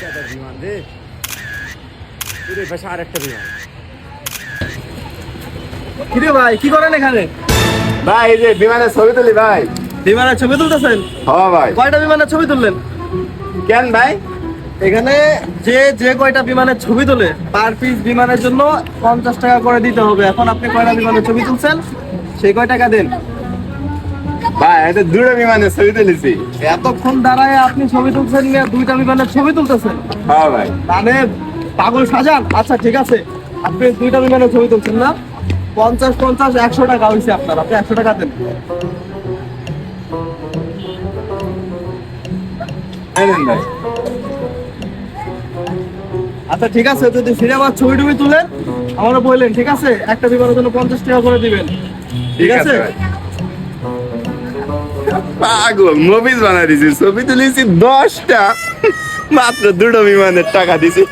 বিমান রে, পুরো পাশে আরেকটা বিমান। কিরে ভাই, কি করেন এখানে? ভাই এই যে বিমানের ছবি তুলি ভাই। বিমানের ছবি তুলতেছেন? হ্যাঁ ভাই। কয়টা বিমানের ছবি তুললেন? কেন ভাই? এখানে যে কয়টা বিমানের ছবি তোলে পার পিস বিমানের জন্য 50 টাকা করে দিতে হবে। এখন আপনি কয়টা বিমানের ছবি তুলছেন, সেই কয় টাকা দেন। ভাই এটা দুটো বিমানের ছবি তুলেছি। এতক্ষণ দাঁড়ায় আপনি ছবি তুলছেন না, দুইটা বিমানের ছবি তুলতেছেন? হ্যাঁ ভাই। মানে পাগল সাজান। আচ্ছা ঠিক আছে, আপনি দুইটা বিমানের ছবি তুলছেন না, 50 50 100 টাকা হয়েছে আপনার। আপনি 100 টাকা দেন। নেন ভাই। আচ্ছা ঠিক আছে, যদি সিনেমার ছবি টবি তুলেন আমারও বললেন, ঠিক আছে? একটা বিমানের জন্য 50 টাকা করে দিবেন, ঠিক আছে? ভাই। পাগল মুভিজ বানাই দিছি, ছবি তুলেছি 10টা, মাত্র দুটো বিমানের টাকা দিছি।